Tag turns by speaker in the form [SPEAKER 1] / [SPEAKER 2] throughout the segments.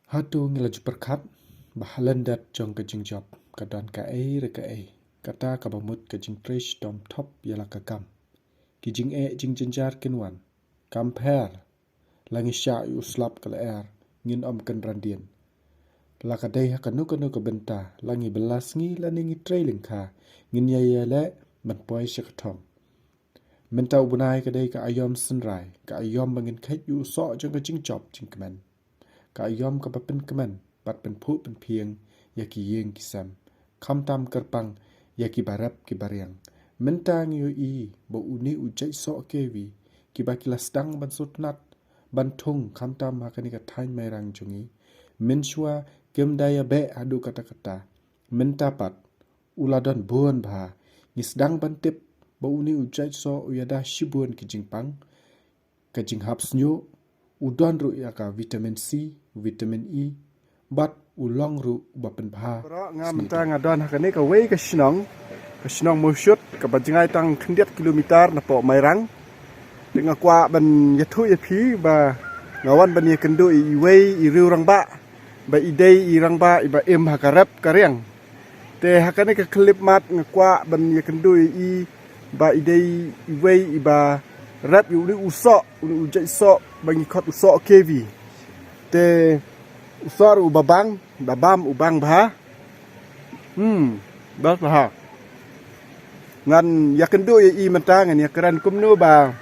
[SPEAKER 1] Hatu ngelaju perkat, bahalandat jong kajing job, kadan ka re kata kabamut kajing trish dom top yala kakam. Kijing jing jenjar kinwan, kamper, langi sya yu slap kala ngin om kan randien. Lakadai kanu kabenta, langi belas ngi laningi trailing ka, ngin yayale manpoy syakatom. Mentau bunai kadai ka ayom senrai, ka ayom bangin kait yu so jong kajing job jing kemen. Ka ayom ka papen kemen, pat pen pu pen pieng, yaki yeng kisam. Kam tam kerpang, yaki barap ki bariang. Mentang yu bo uni ujai so kevi, ki bakilas dang ban sutnat, ban tung kam tam hakani ka tain mairang jungi. Menshua kem daya be adu kata-kata. Mentapat, uladon buon bah, ngisdang ban tip, bo uni ujai so uyada shibuan ki jingpang, ka jinghaps nyu, udon ru yaka vitamin C, vitamin E, bat ulong ru bapen bha. Nga mentang ngadon hakani ka wei ka shinong musyut ka bajingai tang kendiat kilometer na po mairang. Dengan kwa ban yathu yapi ba ngawan ban ye kendu I wei I riu rang ba idei I rang ba ba em hakarap karyang. Te hakani ka klip mat ngakwa ban ye kendu I ba idei I wei ba rap yu ni usok uni ujai sok bangi khot usok kevi. Te usor ubabang babam ubang bah. Bas bah. Ngan yakendu I mentang ngan yakran kumnu ba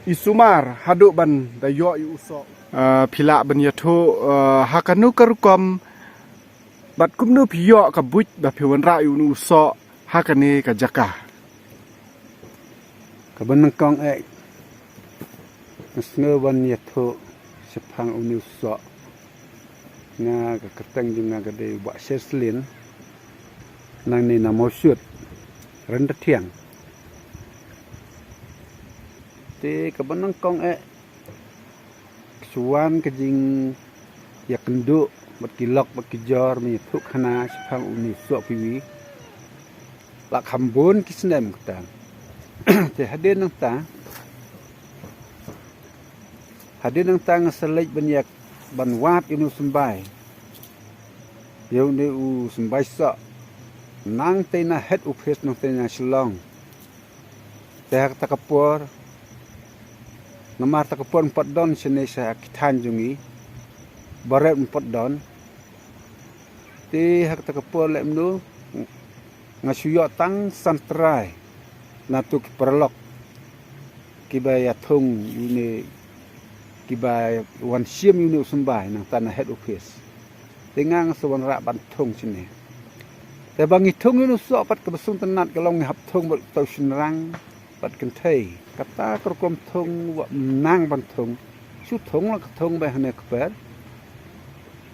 [SPEAKER 1] isumar haduk ban dayo I usok. Pila ban yathu hakanu karukom bat kumnu piyo ka buj ba piwan ra yu nu usok hakane ka jaka.
[SPEAKER 2] Kabanangkong nasno ban yatho sepang unuso nga kakatang jung nga gade ba seslin nang ni namosyut renda tiang te kabanangkong suwan kajing yakendu bat kilok bat kijor mi yatho khana sepang unuso piwi lak hambun kisnem katang te hadir nang ta ngasalaj banyak banwat inu sembai yau ne u sembai sa nang te na head office nang te na Shillong te hak takapur namar takapur 4 don sene sa kitan jungi baret 4 don te hak takapur lemnu ngasuyo tang santrai natuk perlok kibaya thung yune kibaya wan siam yune sembai nang tanah head office tengang sawan ra ban thung sini te bangi thung yune so pat kabasung tenat kalong hap thung bat tau sinrang bat kenthei kata kerkom thung wa nang ban thung su thung la thung ba hane kper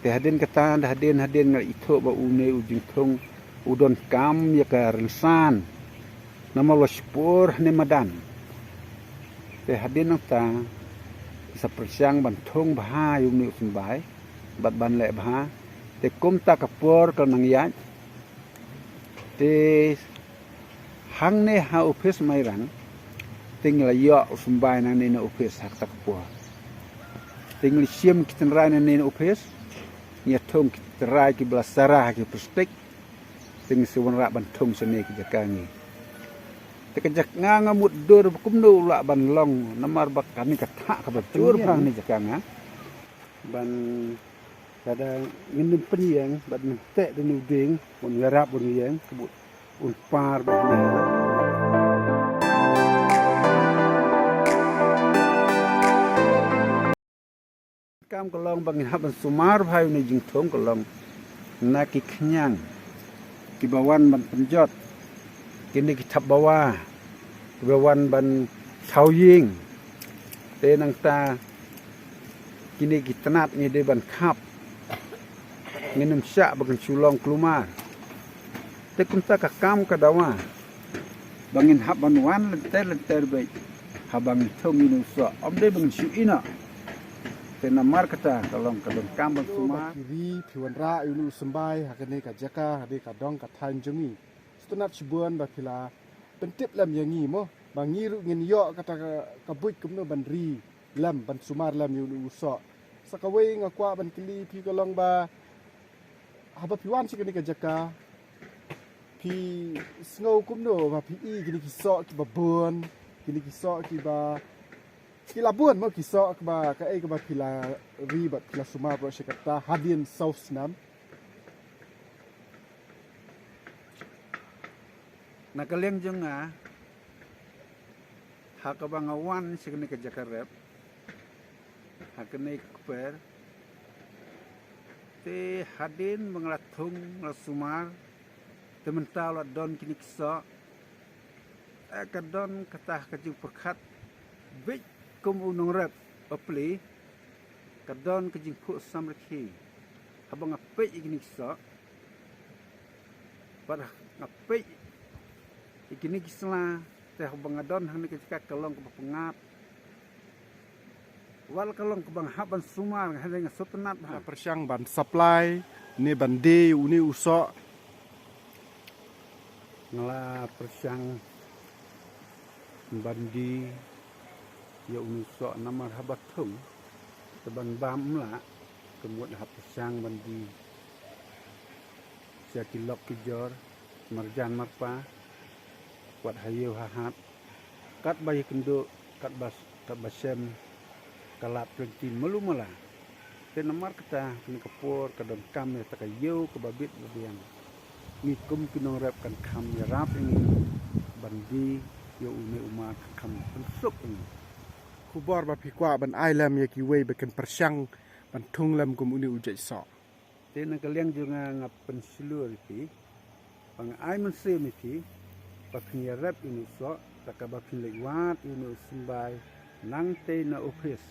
[SPEAKER 2] te hadin kata hadin ngal itho ba une ujing thung udon kam ya ka rensan nama lospur ne madan te hadin nang ta sa persiang ban thong bha yung ni sembai bat ban le bha te kum ta kapur kal nang yat te hang ne ha office mai rang ting la yo sembai nang ne na office hak ta kapur ting li siam kitan rai nang ne na office nya thong kitrai ki blasara ki prostek ting suwan ra ban thong sene ki jakangi kejak ngamut dur kumnu la ban long namar bakani katha ka bacur phang ni jakanga ban kada ngin priang ban te de nu ding un yarap un yang kebut un par ba kam kolong bang haban sumar bhai ni jing thong kolong na ki khnyang ki bawan ban penjot kini kita bawa bawan ban thau ying te nang ta kini kita nat ni de ban khap nginum sya bagan sulong klumar te kunta ka kam ka dawa bangin hab ban wan lenter be habang thong inu so om de bang syu ina te namar kata kalong kam ban suma
[SPEAKER 1] Kiri piwan ra yu sembai hakane ka jaka hade ka dong ka than jungi. Stunat shibuan ba pila pentip lam yangi mo bangiru ngin yo kata ka buj kumno ban ri lam ban sumar lam yu uso sakaway nga kwa ban kili pi kolong ba haba piwan si kini kajaka pi snow kumno ba pi I kini kiso ki ba bun kini kiso ki ba kila bun mo kiso ki ba ka ai ka ba pila ribat pila suma bro shikata hadin south nam
[SPEAKER 2] Nakaleng jung hakabangawan signi ka jakarep hakene kuper te hadin manglatung lasumar temental don kini kisa kadon katah kajung perkat big kum unong rep apli kadon kajing pu samriki habang ape kini kisa pada ape ikini kisla teh bangadon hang ni kecak kalong ke pengap wal kalong ke bang haban sumar hang sotenat
[SPEAKER 1] persyang ban supply ni ban de uni usok
[SPEAKER 2] ngala persyang bandi ya unisok namar habat thung teban bam la kemud hap persyang bandi sia kilok kijor marjan marpa kuat hayu hahat kat bayi kendo kat basem kalap plentin melumala te namar kata kini kapur kadon kam ya takayu ke babit babiang ni kum kinong rap kan kam ya rap ini bandi yo ume umat kam pensuk ini
[SPEAKER 1] kubar ba pi kwa ban ailam ya ki wei beken persyang ban thung lam kum uni ujai so
[SPEAKER 2] te na kaliang junga ngap pensilur pi bang ai mense mi pi pakhnya rap ini so takabakhin lewat ini sembai nang te na office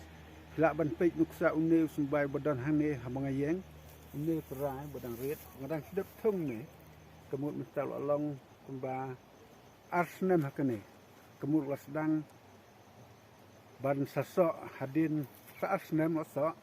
[SPEAKER 2] la ban pek nuksa une sembai badan hane hamangayeng une perai badang red ngadang sedep thung ne kemut mistal along kumba arsnem hakane kemut wasdang ban sasok hadin sa arsnem osok